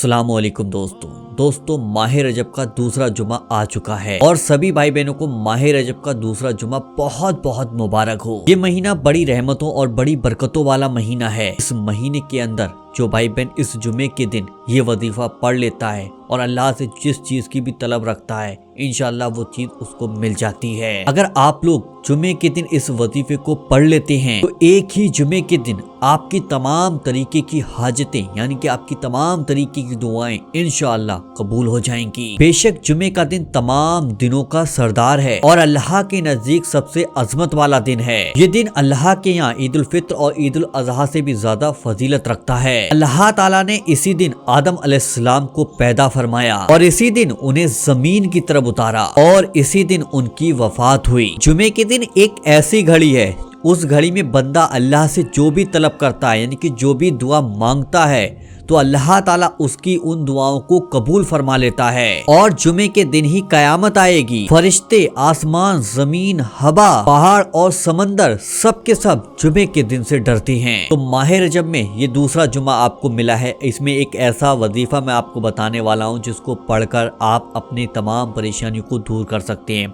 السلام علیکم دوستو ماہ رجب کا دوسرا جمعہ آ چکا ہے اور سبھی بھائی بہنوں کو ماہ رجب کا دوسرا جمعہ بہت بہت مبارک ہو۔ یہ مہینہ بڑی رحمتوں اور بڑی برکتوں والا مہینہ ہے۔ اس مہینے کے اندر جو بھائی بہن اس جمعے کے دن یہ وظیفہ پڑھ لیتا ہے اور اللہ سے جس چیز کی بھی طلب رکھتا ہے انشاءاللہ وہ چیز اس کو مل جاتی ہے۔ اگر آپ لوگ جمعے کے دن اس وظیفے کو پڑھ لیتے ہیں تو ایک ہی جمعے کے دن آپ کی تمام طریقے کی حاجتیں یعنی کہ آپ کی تمام طریقے کی دعائیں انشاءاللہ قبول ہو جائیں گی۔ بے شک جمعے کا دن تمام دنوں کا سردار ہے اور اللہ کے نزدیک سب سے عظمت والا دن ہے۔ یہ دن اللہ کے یہاں عید الفطر اور عید الاضحیٰ سے بھی زیادہ فضیلت رکھتا ہے۔ اللہ تعالیٰ نے اسی دن آدم علیہ السلام کو پیدا فرمایا اور اسی دن انہیں زمین کی طرف اتارا اور اسی دن ان کی وفات ہوئی۔ جمعے کے دن ایک ایسی گھڑی ہے، اس گھڑی میں بندہ اللہ سے جو بھی طلب کرتا ہے یعنی کہ جو بھی دعا مانگتا ہے تو اللہ تعالیٰ اس کی ان دعاؤں کو قبول فرما لیتا ہے۔ اور جمعے کے دن ہی قیامت آئے گی، فرشتے، آسمان، زمین، ہوا، پہاڑ اور سمندر سب کے سب جمعے کے دن سے ڈرتے ہیں۔ تو ماہ رجب میں یہ دوسرا جمعہ آپ کو ملا ہے، اس میں ایک ایسا وظیفہ میں آپ کو بتانے والا ہوں جس کو پڑھ کر آپ اپنی تمام پریشانیوں کو دور کر سکتے ہیں۔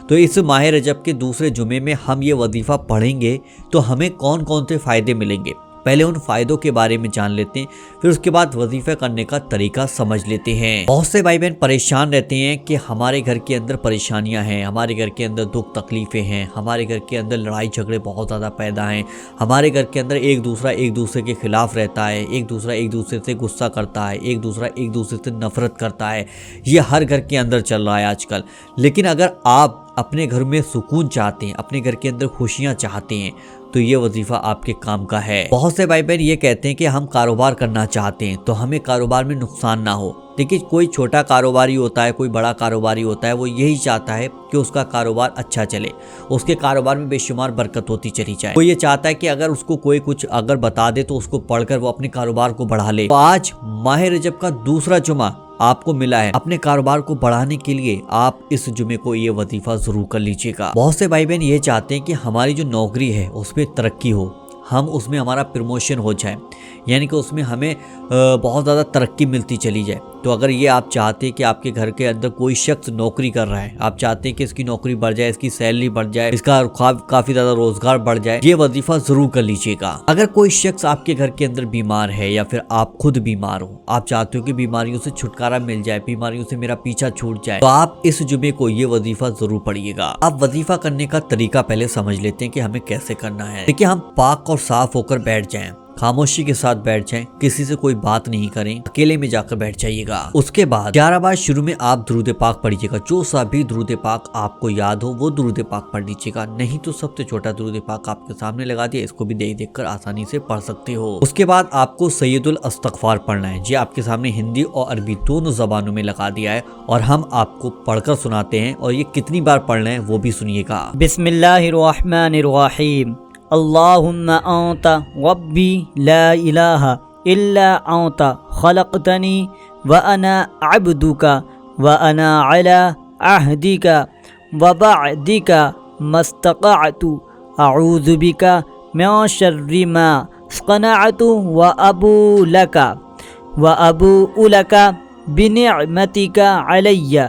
تو اس ماہ رجب کے دوسرے جمعے میں ہم یہ وظیفہ پڑھیں گے تو ہمیں کون کون سے فائدے ملیں گے، پہلے ان فائدوں کے بارے میں جان لیتے ہیں، پھر اس کے بعد وظیفہ کرنے کا طریقہ سمجھ لیتے ہیں۔ بہت سے بھائی بہن پریشان رہتے ہیں کہ ہمارے گھر کے اندر پریشانیاں ہیں، ہمارے گھر کے اندر دکھ تکلیفیں ہیں، ہمارے گھر کے اندر لڑائی جھگڑے بہت زیادہ پیدا ہیں، ہمارے گھر کے اندر ایک دوسرے کے خلاف رہتا ہے، ایک دوسرے سے غصہ کرتا ہے، ایک دوسرے سے نفرت کرتا ہے۔ یہ ہر گھر کے اندر چل رہا ہے آج کل۔ لیکن اگر آپ اپنے گھر میں سکون چاہتے ہیں، اپنے گھر کے اندر خوشیاں چاہتے ہیں تو یہ وظیفہ آپ کے کام کا ہے۔ بہت سے بھائی بہن یہ کہتے ہیں کہ ہم کاروبار کرنا چاہتے ہیں تو ہمیں کاروبار میں نقصان نہ ہو۔ دیکھیے کوئی چھوٹا کاروباری ہوتا ہے، کوئی بڑا کاروباری ہوتا ہے، وہ یہی چاہتا ہے کہ اس کا کاروبار اچھا چلے، اس کے کاروبار میں بے شمار برکت ہوتی چلی جائے۔ وہ یہ چاہتا ہے کہ اگر اس کو کوئی کچھ اگر بتا دے تو اس کو پڑھ کر وہ اپنے کاروبار کو بڑھا لے۔ تو آج ماہ رجب کا دوسرا جمعہ آپ کو ملا ہے، اپنے کاروبار کو بڑھانے کے لیے آپ اس جمعے کو یہ وظیفہ ضرور کر لیجیے گا۔ بہت سے بھائی بہن یہ چاہتے ہیں کہ ہماری جو نوکری ہے اس میں ترقی ہو، ہم اس میں ہمارا پروموشن ہو جائے، یعنی کہ اس میں ہمیں بہت زیادہ ترقی ملتی چلی جائے۔ تو اگر یہ آپ چاہتے ہیں کہ آپ کے گھر کے اندر کوئی شخص نوکری کر رہا ہے، آپ چاہتے ہیں کہ اس کی نوکری بڑھ جائے، اس کی سیلری بڑھ جائے، اس کا کافی زیادہ روزگار بڑھ جائے، یہ وظیفہ ضرور کر لیجیے گا۔ اگر کوئی شخص آپ کے گھر کے اندر بیمار ہے یا پھر آپ خود بیمار ہو، آپ چاہتے ہو کہ بیماریوں سے چھٹکارا مل جائے، بیماریوں سے میرا پیچھا چھوٹ جائے، تو آپ اس جمعے کو یہ وظیفہ ضرور پڑھیے گا۔ آپ وظیفہ کرنے کا طریقہ پہلے سمجھ لیتے ہیں کہ ہمیں کیسے کرنا ہے۔ دیکھیے ہم پاک اور صاف ہو کر بیٹھ جائیں، خاموشی کے ساتھ بیٹھ جائیں، کسی سے کوئی بات نہیں کریں، اکیلے میں جا کر بیٹھ جائیے گا۔ اس کے بعد 11 بار شروع میں آپ درود پاک پڑھیے گا، جو سا بھی درود پاک آپ کو یاد ہو وہ درود پاک پڑھ لیجیے گا، نہیں تو سب سے چھوٹا درود پاک آپ کے سامنے لگا دیا، اس کو بھی دیکھ کر آسانی سے پڑھ سکتے ہو۔ اس کے بعد آپ کو سید الاستغفار پڑھنا ہے، جی آپ کے سامنے ہندی اور عربی دونوں زبانوں میں لگا دیا ہے اور ہم آپ کو پڑھ کر سناتے ہیں، اور یہ کتنی بار پڑھنا ہے وہ بھی سنیے گا۔ بسم اللہ الرحمن الرحیم، اللہم انت ربی لا الہ الا انت خلقتنی وانا عبدک وانا علی عہدک ووعدک ما استطعت اعوذ بک من شر ما صنعت وابو لک بنعمتک علی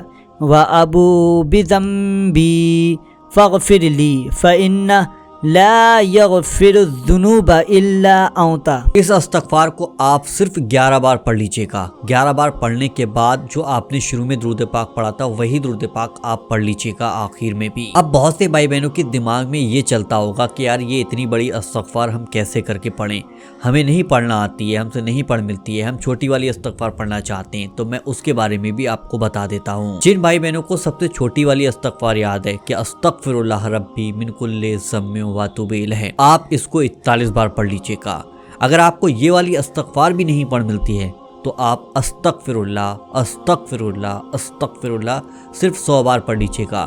وابو بذنبی فاغفر لی فإنہ لا یغفر الذنوب الا انت۔ اس استغفار کو آپ صرف 11 بار پڑھ لیجیے گا۔ 11 بار پڑھنے کے بعد جو آپ نے شروع میں درود پاک پڑھا تھا وہی درود پاک آپ پڑھ لیجیے گا آخر میں بھی۔ اب بہت سے بھائی بہنوں کے دماغ میں یہ چلتا ہوگا کہ یار یہ اتنی بڑی استغفار ہم کیسے کر کے پڑھیں، ہمیں نہیں پڑھنا آتی ہے، ہم سے نہیں پڑھ ملتی ہے، ہم چھوٹی والی استغفار پڑھنا چاہتے ہیں۔ تو میں اس کے بارے میں بھی آپ کو بتا دیتا ہوں۔ جن بھائی بہنوں کو سب سے چھوٹی والی استغفار یاد ہے کہ استغفر اللہ ربی من کل ذنب واتوب الیہ، آپ اس کو 41 بار پڑھ لیجیے گا۔ اگر آپ کو یہ والی استغفار بھی نہیں پڑھ ملتی ہے تو آپ استغفر اللہ استغفر اللہ استغفر اللہ صرف 100 بار پڑھ لیجیے گا۔